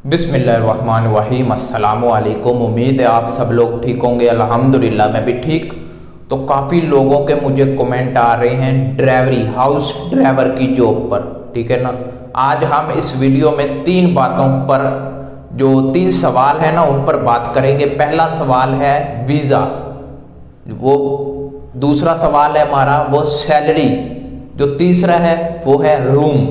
बिस्मिल्लाहिर्रहमानिर्रहीम। अस्सलामु अलैकुम। उम्मीद है आप सब लोग ठीक होंगे। अल्हम्दुलिल्लाह मैं भी ठीक। तो काफ़ी लोगों के मुझे कमेंट आ रहे हैं ड्राइवरी हाउस ड्राइवर की जॉब पर, ठीक है ना। आज हम इस वीडियो में तीन बातों पर, जो तीन सवाल है ना, उन पर बात करेंगे। पहला सवाल है वीज़ा, वो दूसरा सवाल है हमारा वो सैलरी, जो तीसरा है वो है रूम।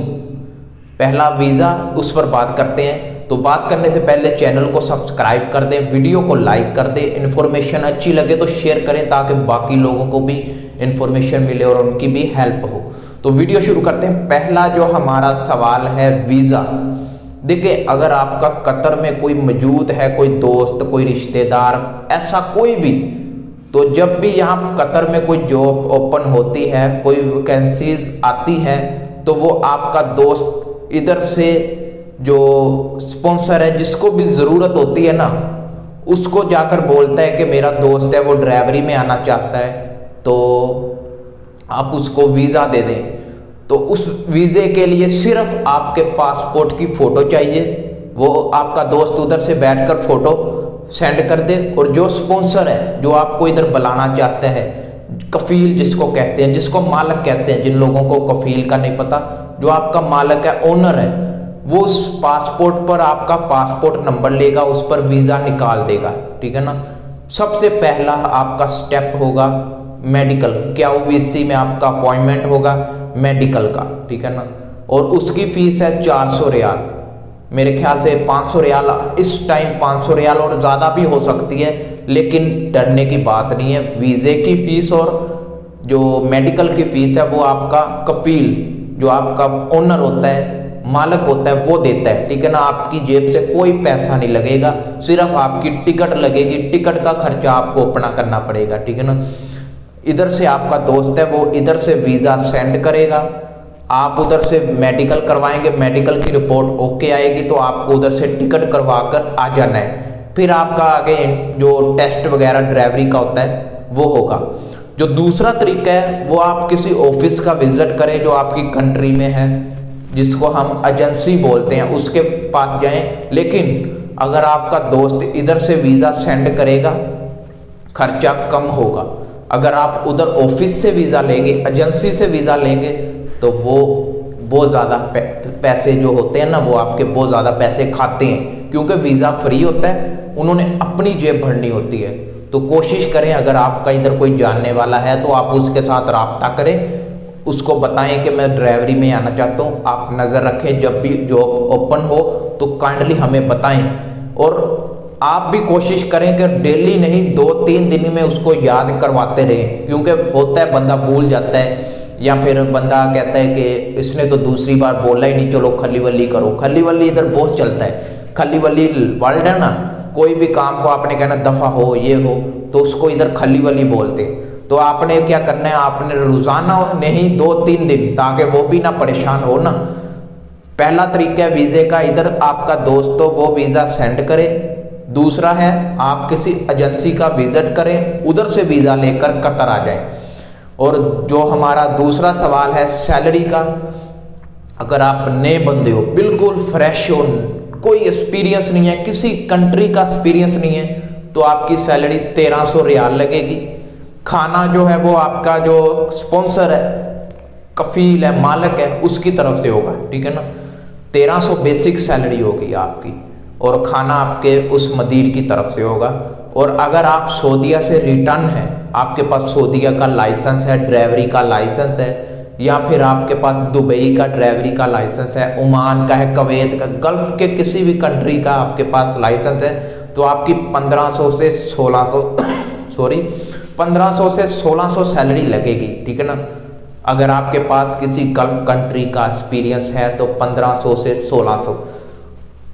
पहला वीज़ा, उस पर बात करते हैं। तो बात करने से पहले चैनल को सब्सक्राइब कर दें, वीडियो को लाइक कर दें, इन्फॉर्मेशन अच्छी लगे तो शेयर करें ताकि बाकी लोगों को भी इन्फॉर्मेशन मिले और उनकी भी हेल्प हो। तो वीडियो शुरू करते हैं। पहला जो हमारा सवाल है वीज़ा। देखिए, अगर आपका कतर में कोई मौजूद है, कोई दोस्त, कोई रिश्तेदार, ऐसा कोई भी, तो जब भी यहाँ कतर में कोई जॉब ओपन होती है, कोई वैकेंसीज आती है, तो वो आपका दोस्त इधर से जो स्पॉन्सर है, जिसको भी ज़रूरत होती है ना, उसको जाकर बोलता है कि मेरा दोस्त है वो ड्राइवरी में आना चाहता है, तो आप उसको वीज़ा दे दें। तो उस वीज़े के लिए सिर्फ आपके पासपोर्ट की फ़ोटो चाहिए। वो आपका दोस्त उधर से बैठकर फ़ोटो सेंड कर दे, और जो स्पॉन्सर है, जो आपको इधर बुलाना चाहता है, कफील जिसको कहते हैं, जिसको मालक कहते हैं, जिन लोगों को कफील का नहीं पता, जो आपका मालक है, ओनर है, वो उस पासपोर्ट पर आपका पासपोर्ट नंबर लेगा, उस पर वीज़ा निकाल देगा, ठीक है ना। सबसे पहला आपका स्टेप होगा मेडिकल, क्या ओवीसी में आपका अपॉइंटमेंट होगा मेडिकल का, ठीक है ना। और उसकी फ़ीस है 400 रियाल, मेरे ख्याल से 500 रियाल इस टाइम, 500 रियाल और ज़्यादा भी हो सकती है, लेकिन डरने की बात नहीं है। वीज़े की फ़ीस और जो मेडिकल की फ़ीस है वो आपका कफील, जो आपका ओनर होता है, मालिक होता है, वो देता है, ठीक है ना। आपकी जेब से कोई पैसा नहीं लगेगा, सिर्फ आपकी टिकट लगेगी, टिकट का खर्चा आपको अपना करना पड़ेगा, ठीक है ना। इधर से आपका दोस्त है, वो इधर से वीज़ा सेंड करेगा, आप उधर से मेडिकल करवाएंगे, मेडिकल की रिपोर्ट ओके आएगी तो आपको उधर से टिकट करवा कर आ जाना है। फिर आपका आगे जो टेस्ट वगैरह ड्राइवरी का होता है वो होगा। जो दूसरा तरीका है वो आप किसी ऑफिस का विजिट करें जो आपकी कंट्री में है, जिसको हम एजेंसी बोलते हैं, उसके पास जाएं। लेकिन अगर आपका दोस्त इधर से वीज़ा सेंड करेगा, खर्चा कम होगा। अगर आप उधर ऑफिस से वीज़ा लेंगे, एजेंसी से वीज़ा लेंगे, तो वो बहुत ज़्यादा पैसे जो होते हैं ना, वो आपके बहुत ज़्यादा पैसे खाते हैं, क्योंकि वीज़ा फ्री होता है, उन्होंने अपनी जेब भरनी होती है। तो कोशिश करें, अगर आपका इधर कोई जानने वाला है तो आप उसके साथ रब्ता करें, उसको बताएं कि मैं ड्राइवरी में आना चाहता हूँ, आप नज़र रखें, जब भी जॉब ओपन हो तो काइंडली हमें बताएं। और आप भी कोशिश करें कि डेली नहीं, 2-3 दिन में उसको याद करवाते रहें, क्योंकि होता है बंदा भूल जाता है, या फिर बंदा कहता है कि इसने तो दूसरी बार बोला ही नहीं, चलो खली वली करो। खली वली इधर बहुत चलता है, खली वली वर्ल्ड है ना। कोई भी काम को आपने कहना दफ़ा हो, ये हो, तो उसको इधर खली वली बोलते। तो आपने क्या करना है, आपने रोज़ाना नहीं 2-3 दिन, ताकि वो भी ना परेशान हो ना। पहला तरीका है वीज़े का, इधर आपका दोस्त तो वो वीज़ा सेंड करे। दूसरा है आप किसी एजेंसी का विजिट करें, उधर से वीज़ा लेकर कतर आ जाएं। और जो हमारा दूसरा सवाल है सैलरी का, अगर आप नए बंदे हो, बिल्कुल फ्रेश हो, कोई एक्सपीरियंस नहीं है, किसी कंट्री का एक्सपीरियंस नहीं है, तो आपकी सैलरी 1300 रियाल लगेगी। खाना जो है वो आपका जो स्पॉन्सर है, कफील है, मालिक है, उसकी तरफ से होगा, ठीक है ना। 1300 बेसिक सैलरी होगी आपकी, और खाना आपके उस मदीर की तरफ से होगा। और अगर आप सऊदीया से रिटर्न है, आपके पास सऊदीया का लाइसेंस है, ड्राइवरी का लाइसेंस है, या फिर आपके पास दुबई का ड्राइवरी का लाइसेंस है, ओमान का है, कवैत का, गल्फ के किसी भी कंट्री का आपके पास लाइसेंस है, तो आपकी 1500 से 1600 सैलरी लगेगी, ठीक है ना। अगर आपके पास किसी गल्फ कंट्री का एक्सपीरियंस है तो 1500 से 1600।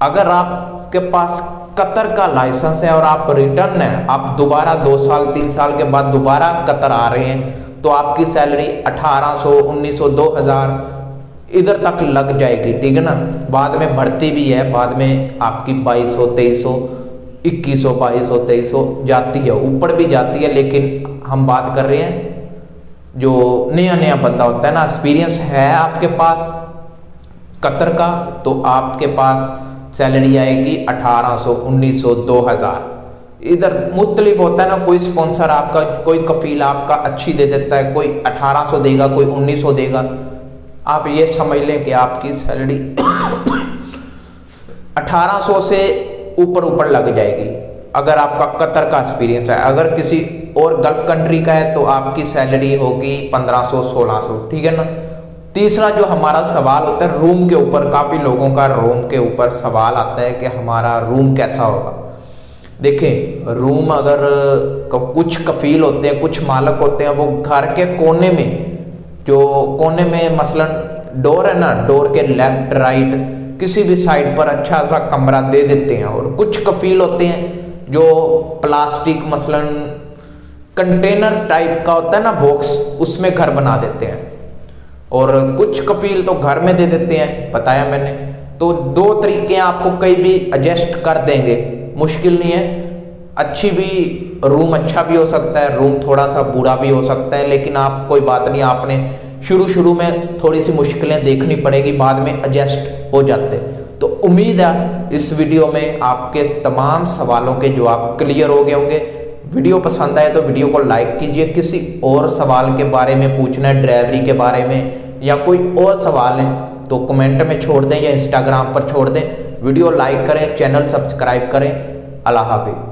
अगर आपके पास कतर का लाइसेंस है और आप रिटर्न है, आप दोबारा 2 साल 3 साल के बाद दोबारा कतर आ रहे हैं, तो आपकी सैलरी 1800, 1900, 2000 इधर तक लग जाएगी, ठीक है ना। बाद में बढ़ती भी है, बाद में आपकी 2200, 2300, 2100, 2200, 2300 जाती है, ऊपर भी जाती है। लेकिन हम बात कर रहे हैं जो नया नया बंदा होता है ना, एक्सपीरियंस है आपके पास कतर का, तो आपके पास सैलरी आएगी 1800, 1900, 2000। इधर मुख्तलिफ होता है ना, कोई स्पॉन्सर आपका, कोई कफील आपका अच्छी दे देता है, कोई 1800 देगा, कोई 1900 देगा। आप ये समझ लें कि आपकी सैलरी 1800 से ऊपर लग जाएगी अगर आपका कतर का एक्सपीरियंस है। अगर किसी और गल्फ कंट्री का है तो आपकी सैलरी होगी 1500, 1600, ठीक है ना। तीसरा जो हमारा सवाल होता है रूम के ऊपर, काफ़ी लोगों का रूम के ऊपर सवाल आता है कि हमारा रूम कैसा होगा। देखें, रूम अगर कुछ कफील होते हैं, कुछ मालक होते हैं, वो घर के कोने में, जो कोने में मसलन डोर है ना, डोर के लेफ्ट राइट किसी भी साइड पर अच्छा सा कमरा दे देते हैं। और कुछ कफील होते हैं जो प्लास्टिक मसलन कंटेनर टाइप का होता है ना, बॉक्स, उसमें घर बना देते हैं। और कुछ कफील तो घर में दे देते हैं, बताया मैंने। तो दो तरीके आपको कहीं भी एडजस्ट कर देंगे, मुश्किल नहीं है। अच्छी भी रूम अच्छा भी हो सकता है, रूम थोड़ा सा बुरा भी हो सकता है, लेकिन आप कोई बात नहीं, आपने शुरू में थोड़ी सी मुश्किलें देखनी पड़ेगी, बाद में एडजस्ट हो जाते। तो उम्मीद है इस वीडियो में आपके तमाम सवालों के जवाब क्लियर हो गए होंगे। वीडियो पसंद आए तो वीडियो को लाइक कीजिए। किसी और सवाल के बारे में पूछना है, ड्राइवरी के बारे में या कोई और सवाल है तो कमेंट में छोड़ दें या इंस्टाग्राम पर छोड़ दें। वीडियो लाइक करें, चैनल सब्सक्राइब करें। अल्लाह हाफिज़।